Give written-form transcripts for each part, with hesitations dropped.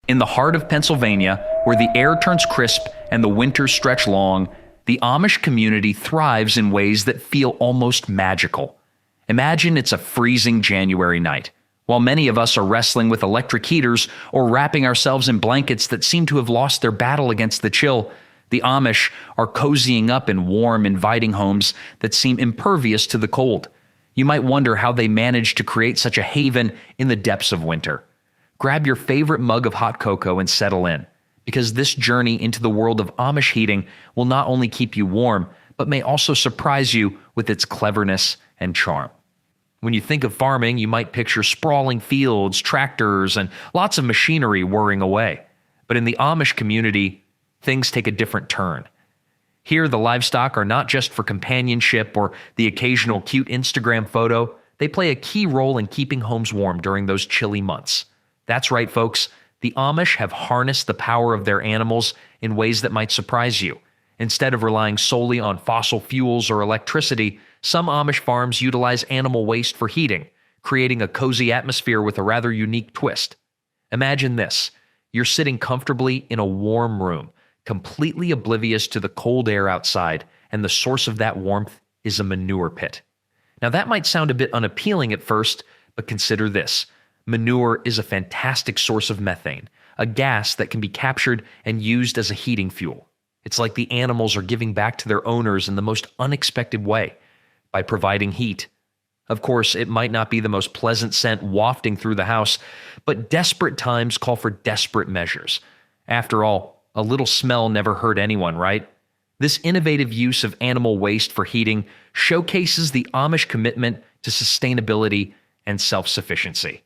In the heart of Pennsylvania, where the air turns crisp and the winters stretch long, the Amish community thrives in ways that feel almost magical. Imagine it's a freezing January night. While many of us are wrestling with electric heaters or wrapping ourselves in blankets that seem to have lost their battle against the chill, the Amish are cozying up in warm, inviting homes that seem impervious to the cold. You might wonder how they manage to create such a haven in the depths of winter. Grab your favorite mug of hot cocoa and settle in, because this journey into the world of Amish heating will not only keep you warm, but may also surprise you with its cleverness and charm. When you think of farming, you might picture sprawling fields, tractors, and lots of machinery whirring away. But in the Amish community, things take a different turn. Here, the livestock are not just for companionship or the occasional cute Instagram photo. They play a key role in keeping homes warm during those chilly months. That's right, folks. The Amish have harnessed the power of their animals in ways that might surprise you. Instead of relying solely on fossil fuels or electricity, some Amish farms utilize animal waste for heating, creating a cozy atmosphere with a rather unique twist. Imagine this. You're sitting comfortably in a warm room, completely oblivious to the cold air outside, and the source of that warmth is a manure pit. Now that might sound a bit unappealing at first, but consider this. Manure is a fantastic source of methane, a gas that can be captured and used as a heating fuel. It's like the animals are giving back to their owners in the most unexpected way, by providing heat. Of course, it might not be the most pleasant scent wafting through the house, but desperate times call for desperate measures. After all, a little smell never hurt anyone, right? This innovative use of animal waste for heating showcases the Amish commitment to sustainability and self-sufficiency.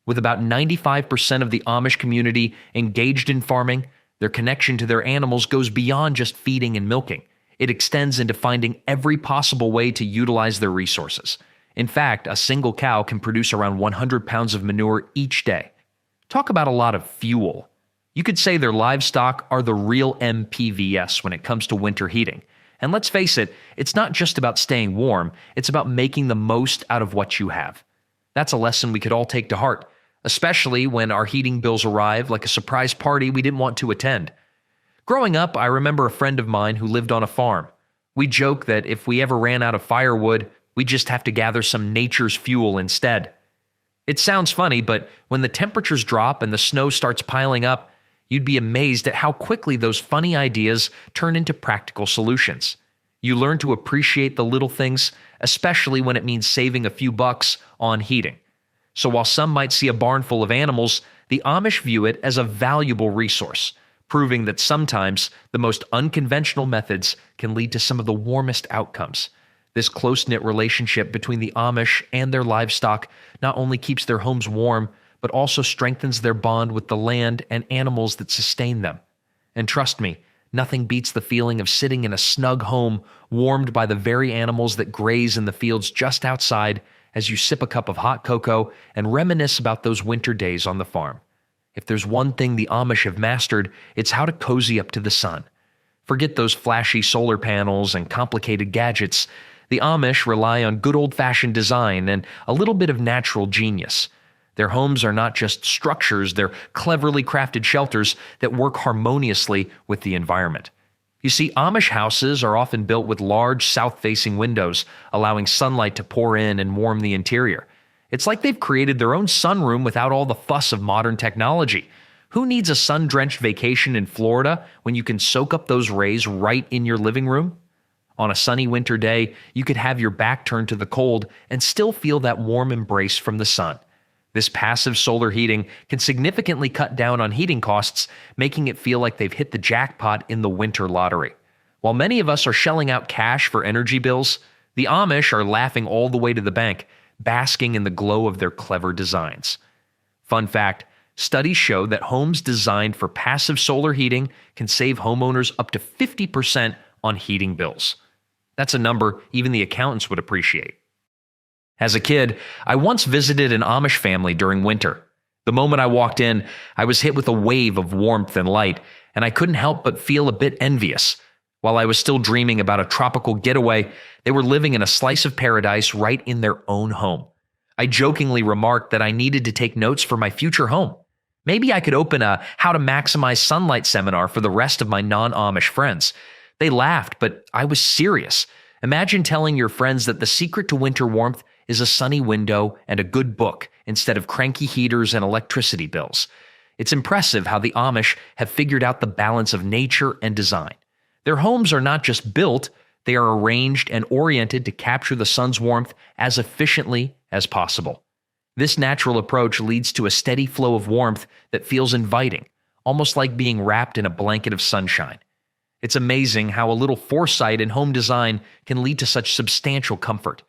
With about 95% of the Amish community engaged in farming, their connection to their animals goes beyond just feeding and milking. It extends into finding every possible way to utilize their resources. In fact, a single cow can produce around 100 pounds of manure each day. Talk about a lot of fuel. You could say their livestock are the real MPVS when it comes to winter heating. And let's face it, it's not just about staying warm, it's about making the most out of what you have. That's a lesson we could all take to heart, especially when our heating bills arrive like a surprise party we didn't want to attend. Growing up, I remember a friend of mine who lived on a farm. We joke that if we ever ran out of firewood, we'd just have to gather some nature's fuel instead. It sounds funny, but when the temperatures drop and the snow starts piling up, you'd be amazed at how quickly those funny ideas turn into practical solutions. You learn to appreciate the little things, especially when it means saving a few bucks on heating. So while some might see a barn full of animals, the Amish view it as a valuable resource, proving that sometimes the most unconventional methods can lead to some of the warmest outcomes. This close-knit relationship between the Amish and their livestock not only keeps their homes warm, but also strengthens their bond with the land and animals that sustain them. And trust me, nothing beats the feeling of sitting in a snug home warmed by the very animals that graze in the fields just outside as you sip a cup of hot cocoa and reminisce about those winter days on the farm. If there's one thing the Amish have mastered, it's how to cozy up to the sun. Forget those flashy solar panels and complicated gadgets. The Amish rely on good old-fashioned design and a little bit of natural genius. Their homes are not just structures, they're cleverly crafted shelters that work harmoniously with the environment. You see, Amish houses are often built with large south-facing windows, allowing sunlight to pour in and warm the interior. It's like they've created their own sunroom without all the fuss of modern technology. Who needs a sun-drenched vacation in Florida when you can soak up those rays right in your living room? On a sunny winter day, you could have your back turned to the cold and still feel that warm embrace from the sun. This passive solar heating can significantly cut down on heating costs, making it feel like they've hit the jackpot in the winter lottery. While many of us are shelling out cash for energy bills, the Amish are laughing all the way to the bank, basking in the glow of their clever designs. Fun fact, studies show that homes designed for passive solar heating can save homeowners up to 50% on heating bills. That's a number even the accountants would appreciate. As a kid, I once visited an Amish family during winter. The moment I walked in, I was hit with a wave of warmth and light, and I couldn't help but feel a bit envious. While I was still dreaming about a tropical getaway, they were living in a slice of paradise right in their own home. I jokingly remarked that I needed to take notes for my future home. Maybe I could open a how to maximize sunlight seminar for the rest of my non-Amish friends. They laughed, but I was serious. Imagine telling your friends that the secret to winter warmth is a sunny window and a good book instead of cranky heaters and electricity bills. It's impressive how the Amish have figured out the balance of nature and design. Their homes are not just built, they are arranged and oriented to capture the sun's warmth as efficiently as possible. This natural approach leads to a steady flow of warmth that feels inviting, almost like being wrapped in a blanket of sunshine. It's amazing how a little foresight in home design can lead to such substantial comfort.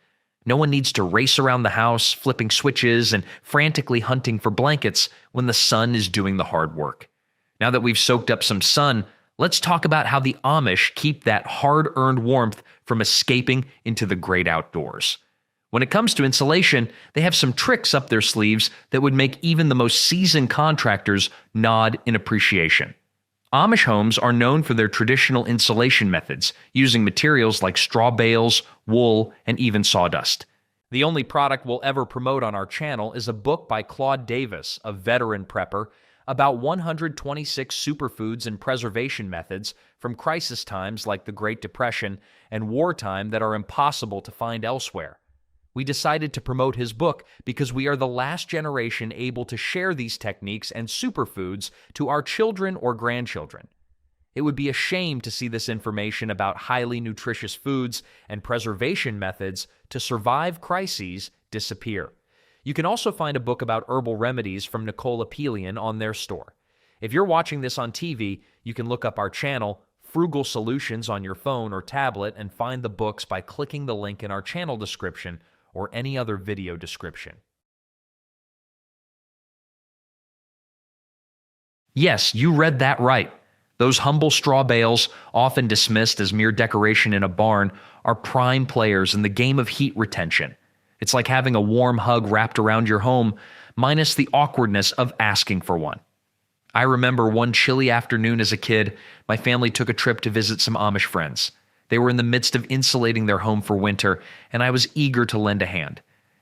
No one needs to race around the house, flipping switches and frantically hunting for blankets when the sun is doing the hard work. Now that we've soaked up some sun, let's talk about how the Amish keep that hard-earned warmth from escaping into the great outdoors. When it comes to insulation, they have some tricks up their sleeves that would make even the most seasoned contractors nod in appreciation. Amish homes are known for their traditional insulation methods, using materials like straw bales, wool, and even sawdust. The only product we'll ever promote on our channel is a book by Claude Davis, a veteran prepper, about 126 superfoods and preservation methods from crisis times like the Great Depression and wartime that are impossible to find elsewhere. We decided to promote his book because we are the last generation able to share these techniques and superfoods to our children or grandchildren. It would be a shame to see this information about highly nutritious foods and preservation methods to survive crises disappear. You can also find a book about herbal remedies from Nicole Apelian on their store. If you're watching this on TV, you can look up our channel, Frugal Solutions, on your phone or tablet and find the books by clicking the link in our channel description or any other video description. Yes, you read that right. Those humble straw bales, often dismissed as mere decoration in a barn, are prime players in the game of heat retention. It's like having a warm hug wrapped around your home, minus the awkwardness of asking for one. I remember one chilly afternoon as a kid, my family took a trip to visit some Amish friends. They were in the midst of insulating their home for winter, and I was eager to lend a hand.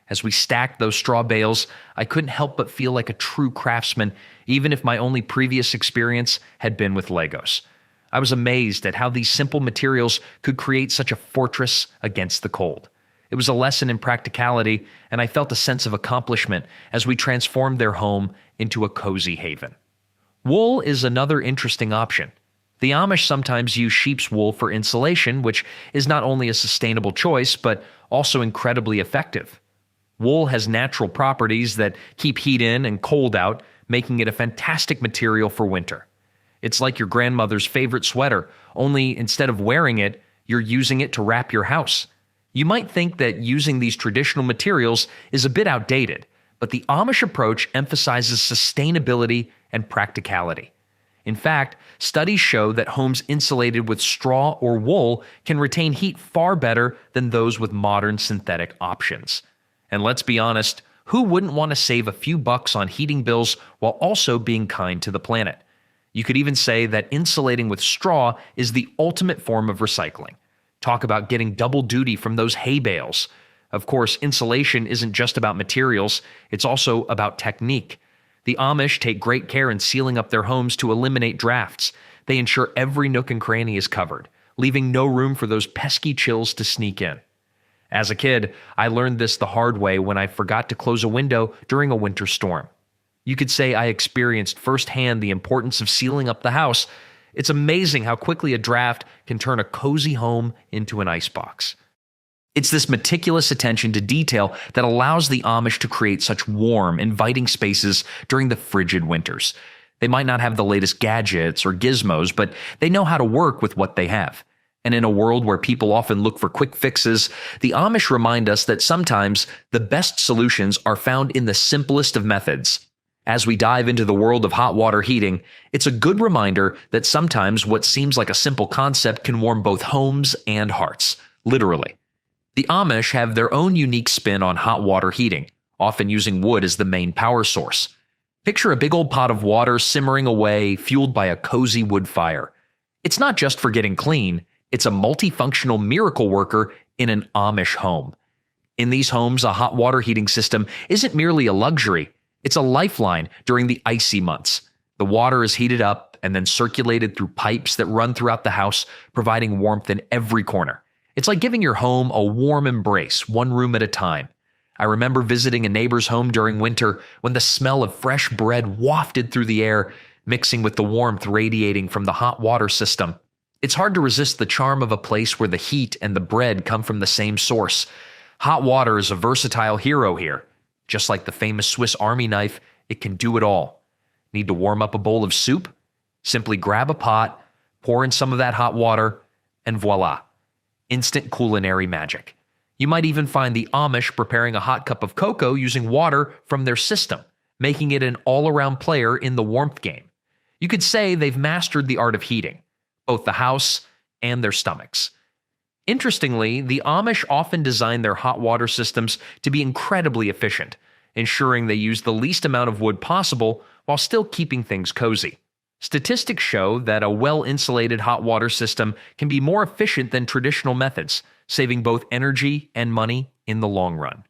As we stacked those straw bales, I couldn't help but feel like a true craftsman, even if my only previous experience had been with Legos. I was amazed at how these simple materials could create such a fortress against the cold. It was a lesson in practicality, and I felt a sense of accomplishment as we transformed their home into a cozy haven. Wool is another interesting option. The Amish sometimes use sheep's wool for insulation, which is not only a sustainable choice, but also incredibly effective. Wool has natural properties that keep heat in and cold out, making it a fantastic material for winter. It's like your grandmother's favorite sweater, only instead of wearing it, you're using it to wrap your house. You might think that using these traditional materials is a bit outdated, but the Amish approach emphasizes sustainability and practicality. In fact, studies show that homes insulated with straw or wool can retain heat far better than those with modern synthetic options. And let's be honest, who wouldn't want to save a few bucks on heating bills while also being kind to the planet? You could even say that insulating with straw is the ultimate form of recycling. Talk about getting double duty from those hay bales. Of course, insulation isn't just about materials, it's also about technique. The Amish take great care in sealing up their homes to eliminate drafts. They ensure every nook and cranny is covered, leaving no room for those pesky chills to sneak in. As a kid, I learned this the hard way when I forgot to close a window during a winter storm. You could say I experienced firsthand the importance of sealing up the house. It's amazing how quickly a draft can turn a cozy home into an icebox. It's this meticulous attention to detail that allows the Amish to create such warm, inviting spaces during the frigid winters. They might not have the latest gadgets or gizmos, but they know how to work with what they have. And in a world where people often look for quick fixes, the Amish remind us that sometimes the best solutions are found in the simplest of methods. As we dive into the world of hot water heating, it's a good reminder that sometimes what seems like a simple concept can warm both homes and hearts, literally. The Amish have their own unique spin on hot water heating, often using wood as the main power source. Picture a big old pot of water simmering away, fueled by a cozy wood fire. It's not just for getting clean, it's a multifunctional miracle worker in an Amish home. In these homes, a hot water heating system isn't merely a luxury, It's a lifeline during the icy months. The water is heated up and then circulated through pipes that run throughout the house, providing warmth in every corner. It's like giving your home a warm embrace, one room at a time. I remember visiting a neighbor's home during winter when the smell of fresh bread wafted through the air, mixing with the warmth radiating from the hot water system. It's hard to resist the charm of a place where the heat and the bread come from the same source. Hot water is a versatile hero here. Just like the famous Swiss Army knife, it can do it all. Need to warm up a bowl of soup? Simply grab a pot, pour in some of that hot water, and voila. Instant culinary magic. You might even find the Amish preparing a hot cup of cocoa using water from their system, making it an all-around player in the warmth game. You could say they've mastered the art of heating, both the house and their stomachs. Interestingly, the Amish often design their hot water systems to be incredibly efficient, ensuring they use the least amount of wood possible while still keeping things cozy. Statistics show that a well-insulated hot water system can be more efficient than traditional methods, saving both energy and money in the long run.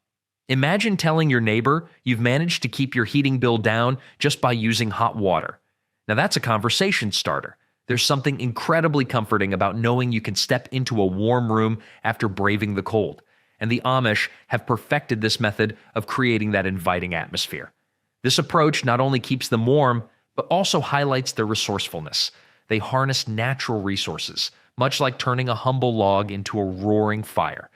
Imagine telling your neighbor you've managed to keep your heating bill down just by using hot water. Now that's a conversation starter. There's something incredibly comforting about knowing you can step into a warm room after braving the cold, and the Amish have perfected this method of creating that inviting atmosphere. This approach not only keeps them warm, but also highlights their resourcefulness. They harness natural resources, much like turning a humble log into a roaring fire.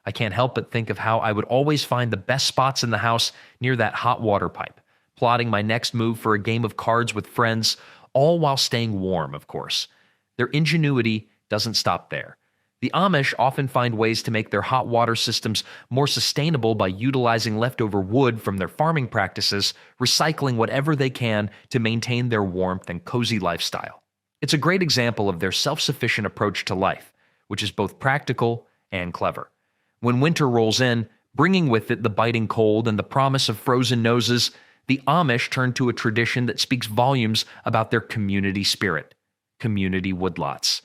I can't help but think of how I would always find the best spots in the house near that hot water pipe, plotting my next move for a game of cards with friends, all while staying warm, of course. Their ingenuity doesn't stop there. The Amish often find ways to make their hot water systems more sustainable by utilizing leftover wood from their farming practices, recycling whatever they can to maintain their warmth and cozy lifestyle. It's a great example of their self-sufficient approach to life, which is both practical and clever. When winter rolls in, bringing with it the biting cold and the promise of frozen noses, the Amish turn to a tradition that speaks volumes about their community spirit: community woodlots.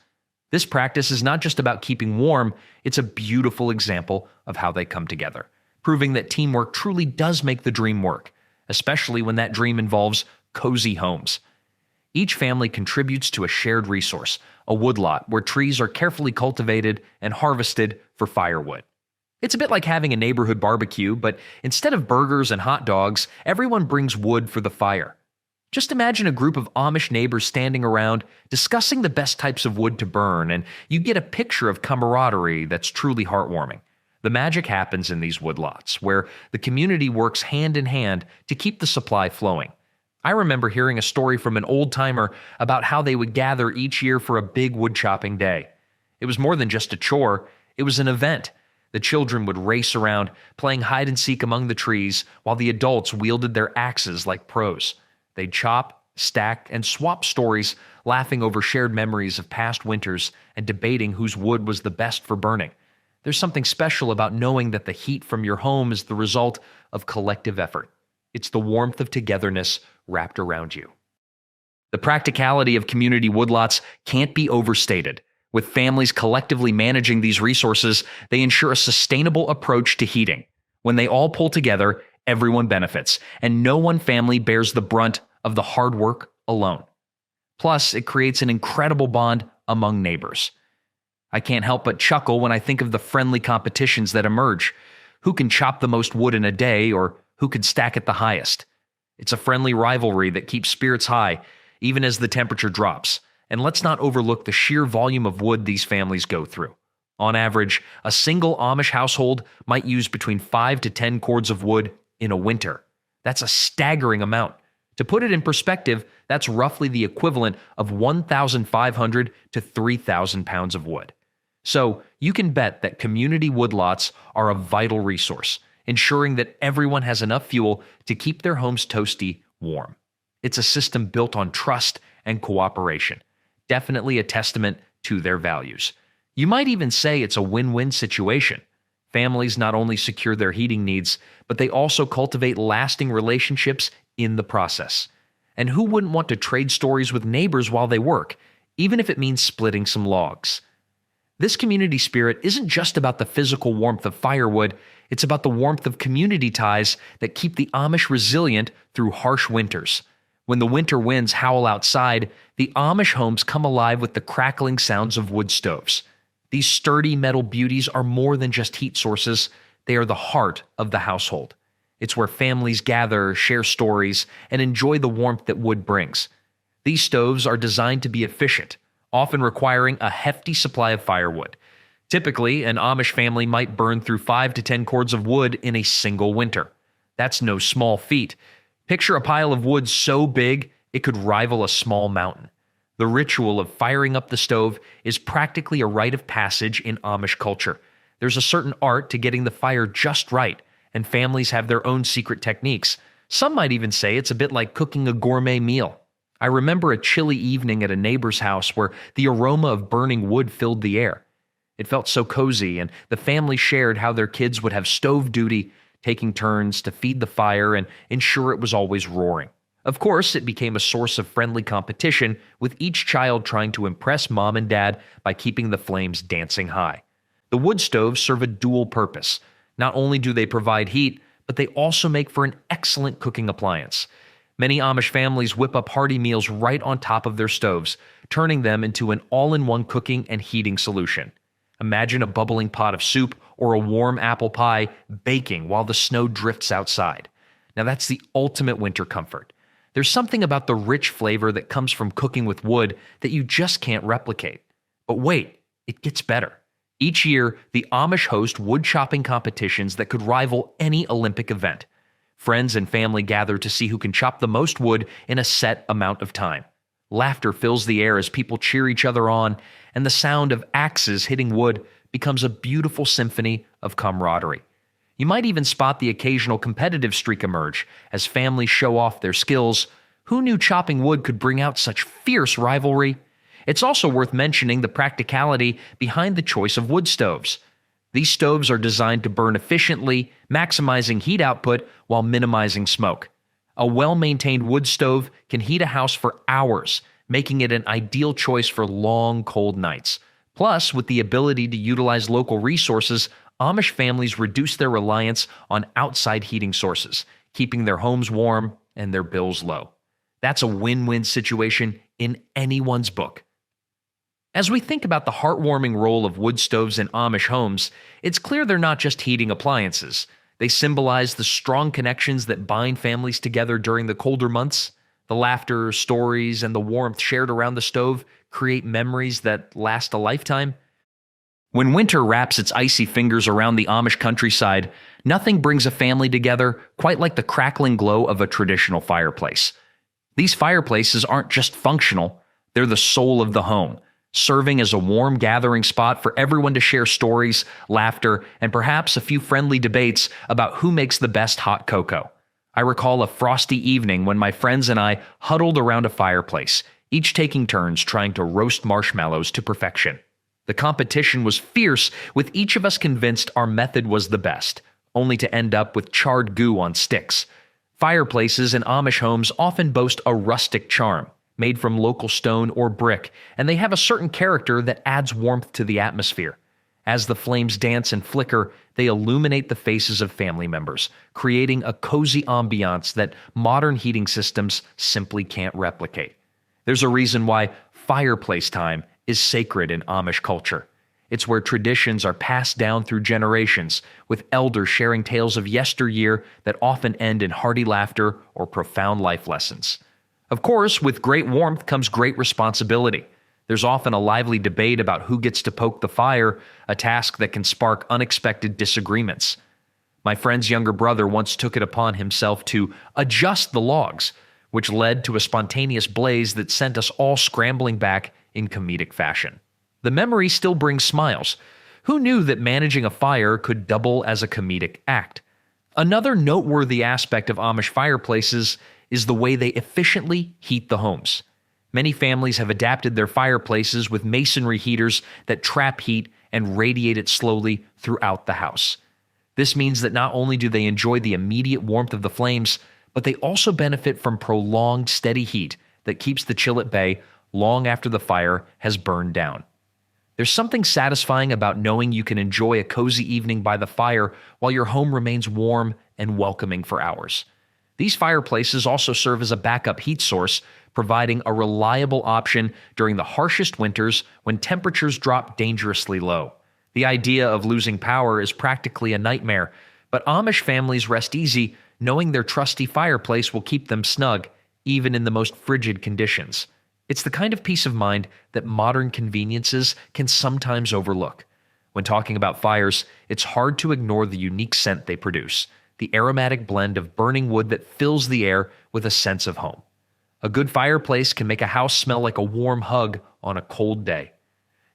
This practice is not just about keeping warm, it's a beautiful example of how they come together, proving that teamwork truly does make the dream work, especially when that dream involves cozy homes. Each family contributes to a shared resource, a woodlot where trees are carefully cultivated and harvested for firewood. It's a bit like having a neighborhood barbecue, but instead of burgers and hot dogs, everyone brings wood for the fire. Just imagine a group of Amish neighbors standing around discussing the best types of wood to burn, and you get a picture of camaraderie that's truly heartwarming. The magic happens in these woodlots, where the community works hand in hand to keep the supply flowing. I remember hearing a story from an old-timer about how they would gather each year for a big wood-chopping day. It was more than just a chore, it was an event. The children would race around, playing hide-and-seek among the trees, while the adults wielded their axes like pros. They'd chop, stack, and swap stories, laughing over shared memories of past winters and debating whose wood was the best for burning. There's something special about knowing that the heat from your home is the result of collective effort. It's the warmth of togetherness wrapped around you. The practicality of community woodlots can't be overstated. With families collectively managing these resources, they ensure a sustainable approach to heating. When they all pull together, everyone benefits, and no one family bears the brunt of the hard work alone. Plus, it creates an incredible bond among neighbors. I can't help but chuckle when I think of the friendly competitions that emerge. Who can chop the most wood in a day, or who can stack it the highest? It's a friendly rivalry that keeps spirits high, even as the temperature drops. And let's not overlook the sheer volume of wood these families go through. On average, a single Amish household might use between 5 to 10 cords of wood in a winter. That's a staggering amount. To put it in perspective, that's roughly the equivalent of 1,500 to 3,000 pounds of wood. So you can bet that community woodlots are a vital resource, ensuring that everyone has enough fuel to keep their homes toasty warm. It's a system built on trust and cooperation. Definitely a testament to their values. You might even say it's a win-win situation. Families not only secure their heating needs, but they also cultivate lasting relationships in the process. And who wouldn't want to trade stories with neighbors while they work, even if it means splitting some logs? This community spirit isn't just about the physical warmth of firewood, it's about the warmth of community ties that keep the Amish resilient through harsh winters. When the winter winds howl outside, the Amish homes come alive with the crackling sounds of wood stoves. These sturdy metal beauties are more than just heat sources, they are the heart of the household. It's where families gather, share stories, and enjoy the warmth that wood brings. These stoves are designed to be efficient, often requiring a hefty supply of firewood. Typically, an Amish family might burn through 5 to 10 cords of wood in a single winter. That's no small feat. Picture a pile of wood so big it could rival a small mountain. The ritual of firing up the stove is practically a rite of passage in Amish culture. There's a certain art to getting the fire just right, and families have their own secret techniques. Some might even say it's a bit like cooking a gourmet meal. I remember a chilly evening at a neighbor's house where the aroma of burning wood filled the air. It felt so cozy, and the family shared how their kids would have stove duty, taking turns to feed the fire and ensure it was always roaring. Of course, it became a source of friendly competition, with each child trying to impress mom and dad by keeping the flames dancing high. The wood stoves serve a dual purpose. Not only do they provide heat, but they also make for an excellent cooking appliance. Many Amish families whip up hearty meals right on top of their stoves, turning them into an all-in-one cooking and heating solution. Imagine a bubbling pot of soup or a warm apple pie baking while the snow drifts outside. Now that's the ultimate winter comfort. There's something about the rich flavor that comes from cooking with wood that you just can't replicate. But wait, it gets better. Each year, the Amish host wood chopping competitions that could rival any Olympic event. Friends and family gather to see who can chop the most wood in a set amount of time. Laughter fills the air as people cheer each other on, and the sound of axes hitting wood becomes a beautiful symphony of camaraderie. You might even spot the occasional competitive streak emerge as families show off their skills. Who knew chopping wood could bring out such fierce rivalry? It's also worth mentioning the practicality behind the choice of wood stoves. These stoves are designed to burn efficiently, maximizing heat output while minimizing smoke. A well-maintained wood stove can heat a house for hours, making it an ideal choice for long, cold nights. Plus, with the ability to utilize local resources, Amish families reduce their reliance on outside heating sources, keeping their homes warm and their bills low. That's a win-win situation in anyone's book. As we think about the heartwarming role of wood stoves in Amish homes, it's clear they're not just heating appliances. They symbolize the strong connections that bind families together during the colder months. The laughter, stories, and the warmth shared around the stove create memories that last a lifetime. When winter wraps its icy fingers around the Amish countryside, nothing brings a family together quite like the crackling glow of a traditional fireplace. These fireplaces aren't just functional, they're the soul of the home, serving as a warm gathering spot for everyone to share stories, laughter, and perhaps a few friendly debates about who makes the best hot cocoa. I recall a frosty evening when my friends and I huddled around a fireplace, each taking turns trying to roast marshmallows to perfection. The competition was fierce, with each of us convinced our method was the best, only to end up with charred goo on sticks. Fireplaces in Amish homes often boast a rustic charm, made from local stone or brick, and they have a certain character that adds warmth to the atmosphere. As the flames dance and flicker, they illuminate the faces of family members, creating a cozy ambiance that modern heating systems simply can't replicate. There's a reason why fireplace time is sacred in Amish culture. It's where traditions are passed down through generations, with elders sharing tales of yesteryear that often end in hearty laughter or profound life lessons. Of course, with great warmth comes great responsibility. There's often a lively debate about who gets to poke the fire, a task that can spark unexpected disagreements. My friend's younger brother once took it upon himself to adjust the logs, which led to a spontaneous blaze that sent us all scrambling back in comedic fashion. The memory still brings smiles. Who knew that managing a fire could double as a comedic act? Another noteworthy aspect of Amish fireplaces is the way they efficiently heat the homes. Many families have adapted their fireplaces with masonry heaters that trap heat and radiate it slowly throughout the house. This means that not only do they enjoy the immediate warmth of the flames, but they also benefit from prolonged steady heat that keeps the chill at bay long after the fire has burned down. There's something satisfying about knowing you can enjoy a cozy evening by the fire while your home remains warm and welcoming for hours. These fireplaces also serve as a backup heat source, providing a reliable option during the harshest winters when temperatures drop dangerously low. The idea of losing power is practically a nightmare, but Amish families rest easy knowing their trusty fireplace will keep them snug, even in the most frigid conditions. It's the kind of peace of mind that modern conveniences can sometimes overlook. When talking about fires, it's hard to ignore the unique scent they produce, the aromatic blend of burning wood that fills the air with a sense of home. A good fireplace can make a house smell like a warm hug on a cold day.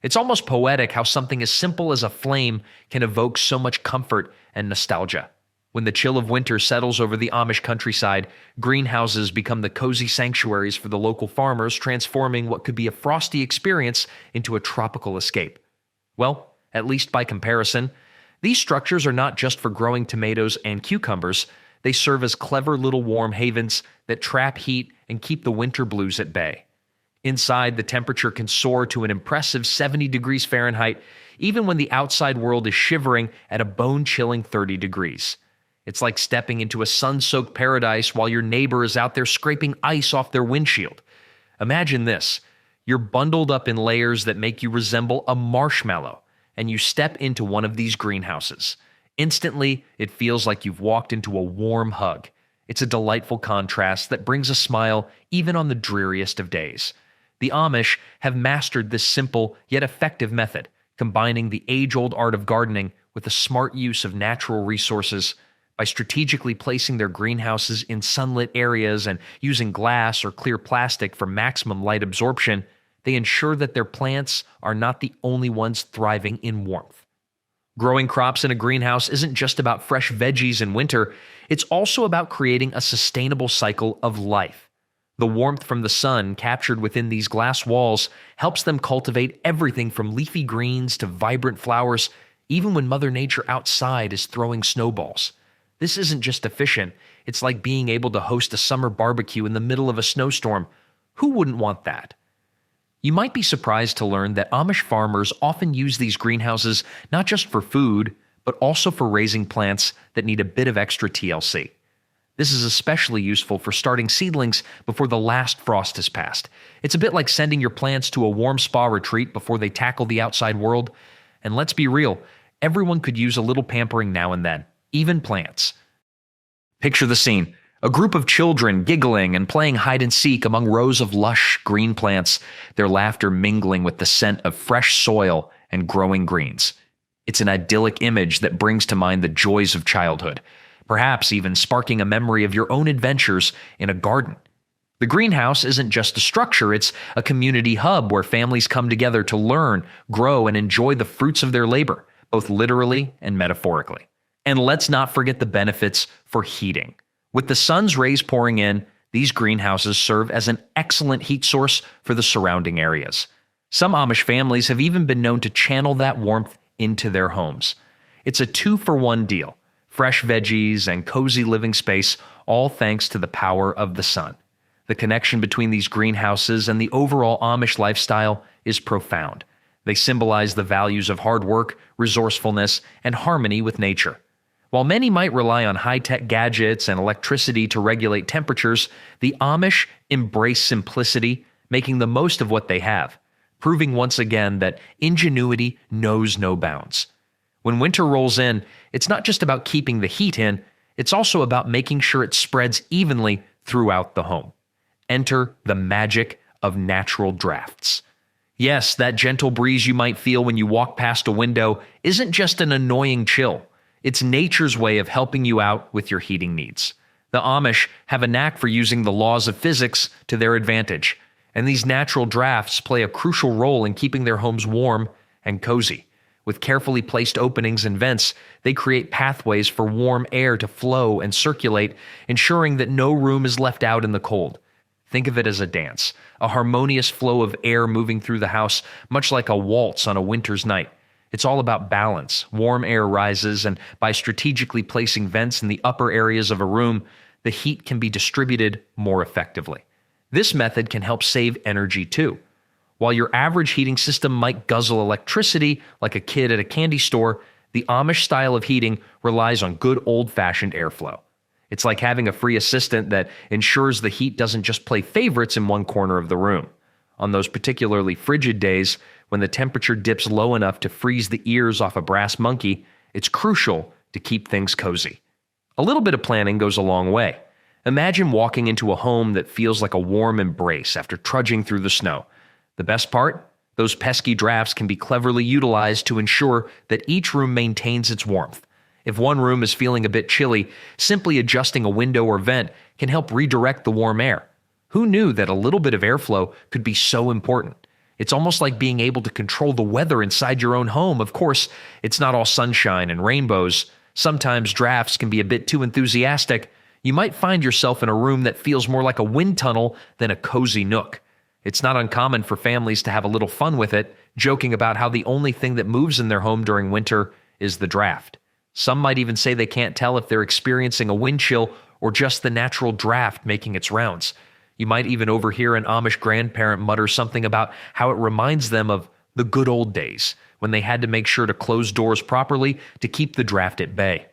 It's almost poetic how something as simple as a flame can evoke so much comfort and nostalgia. When the chill of winter settles over the Amish countryside, greenhouses become the cozy sanctuaries for the local farmers, transforming what could be a frosty experience into a tropical escape. Well, at least by comparison, these structures are not just for growing tomatoes and cucumbers. They serve as clever little warm havens that trap heat and keep the winter blues at bay. Inside, the temperature can soar to an impressive 70 degrees Fahrenheit, even when the outside world is shivering at a bone-chilling 30 degrees. It's like stepping into a sun-soaked paradise while your neighbor is out there scraping ice off their windshield. Imagine this. You're bundled up in layers that make you resemble a marshmallow, and you step into one of these greenhouses. Instantly, it feels like you've walked into a warm hug. It's a delightful contrast that brings a smile even on the dreariest of days. The Amish have mastered this simple yet effective method, combining the age-old art of gardening with the smart use of natural resources. By strategically placing their greenhouses in sunlit areas and using glass or clear plastic for maximum light absorption, they ensure that their plants are not the only ones thriving in warmth. Growing crops in a greenhouse isn't just about fresh veggies in winter, it's also about creating a sustainable cycle of life. The warmth from the sun captured within these glass walls helps them cultivate everything from leafy greens to vibrant flowers, even when Mother Nature outside is throwing snowballs. This isn't just efficient, it's like being able to host a summer barbecue in the middle of a snowstorm. Who wouldn't want that? You might be surprised to learn that Amish farmers often use these greenhouses not just for food, but also for raising plants that need a bit of extra TLC. This is especially useful for starting seedlings before the last frost has passed. It's a bit like sending your plants to a warm spa retreat before they tackle the outside world. And let's be real, everyone could use a little pampering now and then. Even plants. Picture the scene. A group of children giggling and playing hide and seek among rows of lush green plants, their laughter mingling with the scent of fresh soil and growing greens. It's an idyllic image that brings to mind the joys of childhood, perhaps even sparking a memory of your own adventures in a garden. The greenhouse isn't just a structure, it's a community hub where families come together to learn, grow, and enjoy the fruits of their labor, both literally and metaphorically. And let's not forget the benefits for heating. With the sun's rays pouring in, these greenhouses serve as an excellent heat source for the surrounding areas. Some Amish families have even been known to channel that warmth into their homes. It's a 2-for-1 deal. Fresh veggies and cozy living space, all thanks to the power of the sun. The connection between these greenhouses and the overall Amish lifestyle is profound. They symbolize the values of hard work, resourcefulness, and harmony with nature. While many might rely on high-tech gadgets and electricity to regulate temperatures, the Amish embrace simplicity, making the most of what they have, proving once again that ingenuity knows no bounds. When winter rolls in, it's not just about keeping the heat in, it's also about making sure it spreads evenly throughout the home. Enter the magic of natural drafts. Yes, that gentle breeze you might feel when you walk past a window isn't just an annoying chill. It's nature's way of helping you out with your heating needs. The Amish have a knack for using the laws of physics to their advantage, and these natural drafts play a crucial role in keeping their homes warm and cozy. With carefully placed openings and vents, they create pathways for warm air to flow and circulate, ensuring that no room is left out in the cold. Think of it as a dance, a harmonious flow of air moving through the house, much like a waltz on a winter's night. It's all about balance. Warm air rises, and by strategically placing vents in the upper areas of a room, the heat can be distributed more effectively. This method can help save energy too. While your average heating system might guzzle electricity like a kid at a candy store, the Amish style of heating relies on good old-fashioned airflow. It's like having a free assistant that ensures the heat doesn't just play favorites in one corner of the room. On those particularly frigid days, when the temperature dips low enough to freeze the ears off a brass monkey, it's crucial to keep things cozy. A little bit of planning goes a long way. Imagine walking into a home that feels like a warm embrace after trudging through the snow. The best part? Those pesky drafts can be cleverly utilized to ensure that each room maintains its warmth. If one room is feeling a bit chilly, simply adjusting a window or vent can help redirect the warm air. Who knew that a little bit of airflow could be so important? It's almost like being able to control the weather inside your own home. Of course, it's not all sunshine and rainbows. Sometimes drafts can be a bit too enthusiastic. You might find yourself in a room that feels more like a wind tunnel than a cozy nook. It's not uncommon for families to have a little fun with it, joking about how the only thing that moves in their home during winter is the draft. Some might even say they can't tell if they're experiencing a wind chill or just the natural draft making its rounds. You might even overhear an Amish grandparent mutter something about how it reminds them of the good old days when they had to make sure to close doors properly to keep the draft at bay.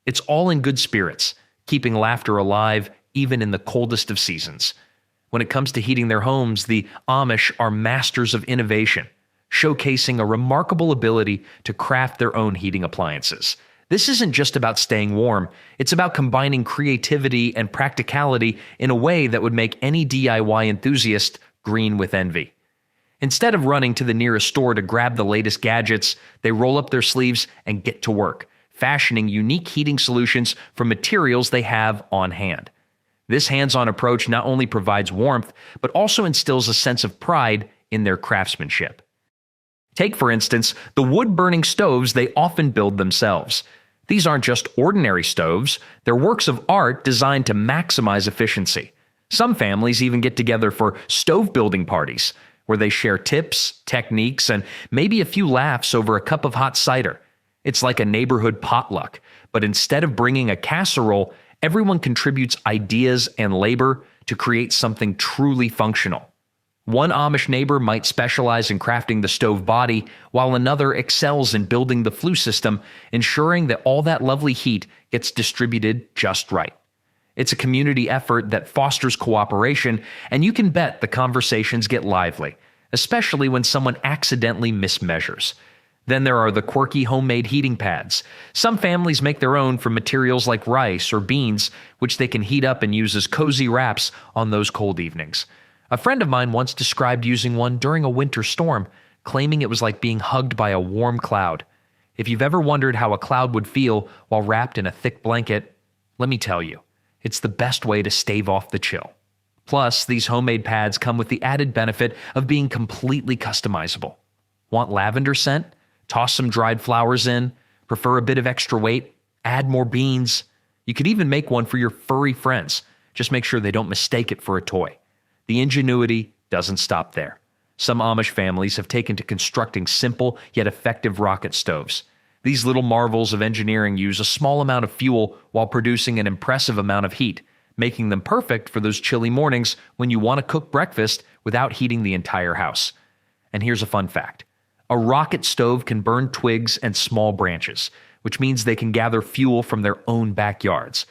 It's all in good spirits, keeping laughter alive even in the coldest of seasons. When it comes to heating their homes, the Amish are masters of innovation, showcasing a remarkable ability to craft their own heating appliances. This isn't just about staying warm, it's about combining creativity and practicality in a way that would make any DIY enthusiast green with envy. Instead of running to the nearest store to grab the latest gadgets, they roll up their sleeves and get to work, fashioning unique heating solutions from materials they have on hand. This hands-on approach not only provides warmth, but also instills a sense of pride in their craftsmanship. Take, for instance, the wood-burning stoves they often build themselves. These aren't just ordinary stoves, they're works of art designed to maximize efficiency. Some families even get together for stove-building parties, where they share tips, techniques, and maybe a few laughs over a cup of hot cider. It's like a neighborhood potluck, but instead of bringing a casserole, everyone contributes ideas and labor to create something truly functional. One Amish neighbor might specialize in crafting the stove body, while another excels in building the flue system, ensuring that all that lovely heat gets distributed just right. It's a community effort that fosters cooperation, and you can bet the conversations get lively, especially when someone accidentally mismeasures. Then there are the quirky homemade heating pads. Some families make their own from materials like rice or beans, which they can heat up and use as cozy wraps on those cold evenings. A friend of mine once described using one during a winter storm, claiming it was like being hugged by a warm cloud. If you've ever wondered how a cloud would feel while wrapped in a thick blanket, let me tell you, it's the best way to stave off the chill. Plus, these homemade pads come with the added benefit of being completely customizable. Want lavender scent? Toss some dried flowers in. Prefer a bit of extra weight? Add more beans. You could even make one for your furry friends. Just make sure they don't mistake it for a toy. The ingenuity doesn't stop there. Some Amish families have taken to constructing simple yet effective rocket stoves. These little marvels of engineering use a small amount of fuel while producing an impressive amount of heat, making them perfect for those chilly mornings when you want to cook breakfast without heating the entire house. And here's a fun fact. A rocket stove can burn twigs and small branches, which means they can gather fuel from their own backyards.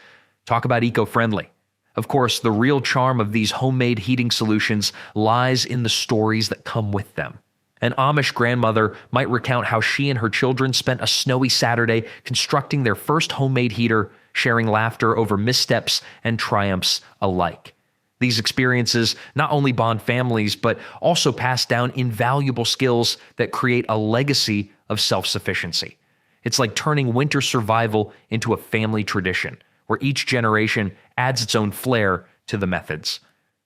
Talk about eco-friendly. Of course, the real charm of these homemade heating solutions lies in the stories that come with them. An Amish grandmother might recount how she and her children spent a snowy Saturday constructing their first homemade heater, sharing laughter over missteps and triumphs alike. These experiences not only bond families, but also pass down invaluable skills that create a legacy of self-sufficiency. It's like turning winter survival into a family tradition, where each generation adds its own flair to the methods.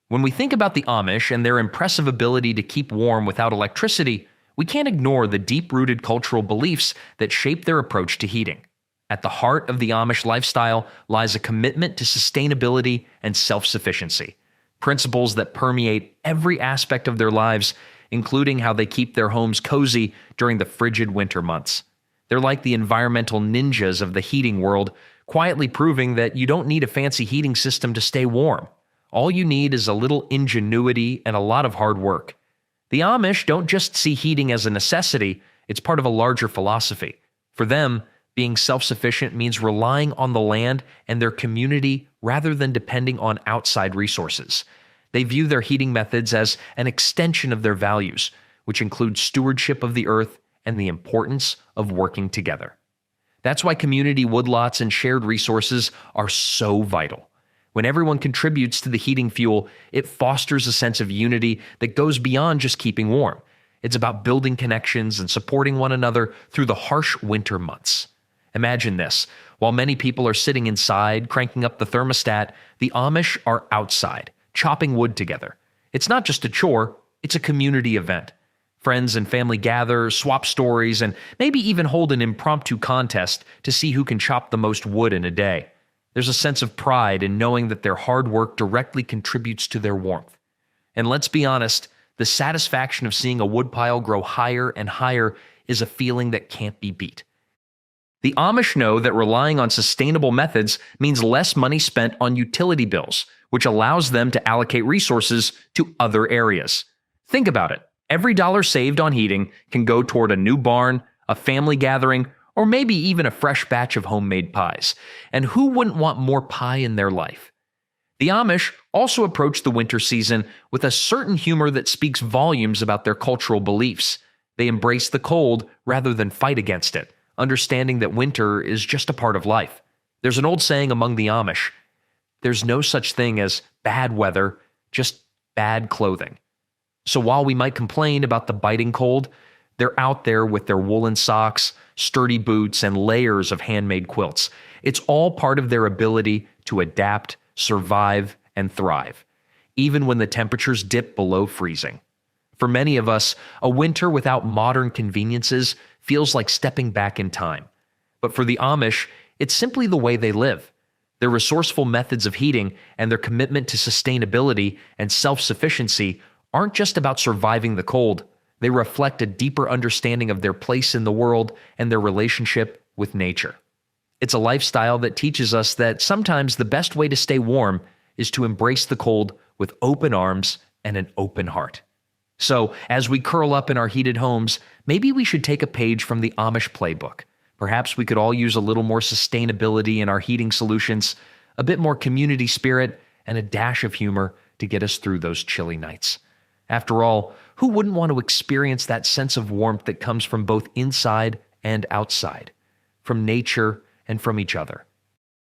When we think about the Amish and their impressive ability to keep warm without electricity, we can't ignore the deep-rooted cultural beliefs that shape their approach to heating. At the heart of the Amish lifestyle lies a commitment to sustainability and self-sufficiency, principles that permeate every aspect of their lives, including how they keep their homes cozy during the frigid winter months. They're like the environmental ninjas of the heating world, quietly proving that you don't need a fancy heating system to stay warm. All you need is a little ingenuity and a lot of hard work. The Amish don't just see heating as a necessity, it's part of a larger philosophy. For them, being self-sufficient means relying on the land and their community rather than depending on outside resources. They view their heating methods as an extension of their values, which include stewardship of the earth and the importance of working together. That's why community woodlots and shared resources are so vital. When everyone contributes to the heating fuel, it fosters a sense of unity that goes beyond just keeping warm. It's about building connections and supporting one another through the harsh winter months. Imagine this. While many people are sitting inside, cranking up the thermostat, the Amish are outside, chopping wood together. It's not just a chore, it's a community event. Friends and family gather, swap stories, and maybe even hold an impromptu contest to see who can chop the most wood in a day. There's a sense of pride in knowing that their hard work directly contributes to their warmth. And let's be honest, the satisfaction of seeing a woodpile grow higher and higher is a feeling that can't be beat. The Amish know that relying on sustainable methods means less money spent on utility bills, which allows them to allocate resources to other areas. Think about it. Every dollar saved on heating can go toward a new barn, a family gathering, or maybe even a fresh batch of homemade pies. And who wouldn't want more pie in their life? The Amish also approach the winter season with a certain humor that speaks volumes about their cultural beliefs. They embrace the cold rather than fight against it, understanding that winter is just a part of life. There's an old saying among the Amish, there's no such thing as bad weather, just bad clothing. So while we might complain about the biting cold, they're out there with their woolen socks, sturdy boots, and layers of handmade quilts. It's all part of their ability to adapt, survive, and thrive, even when the temperatures dip below freezing. For many of us, a winter without modern conveniences feels like stepping back in time. But for the Amish, it's simply the way they live. Their resourceful methods of heating and their commitment to sustainability and self-sufficiency aren't just about surviving the cold. They reflect a deeper understanding of their place in the world and their relationship with nature. It's a lifestyle that teaches us that sometimes the best way to stay warm is to embrace the cold with open arms and an open heart. So, as we curl up in our heated homes, maybe we should take a page from the Amish playbook. Perhaps we could all use a little more sustainability in our heating solutions, a bit more community spirit, and a dash of humor to get us through those chilly nights. After all, who wouldn't want to experience that sense of warmth that comes from both inside and outside, from nature and from each other?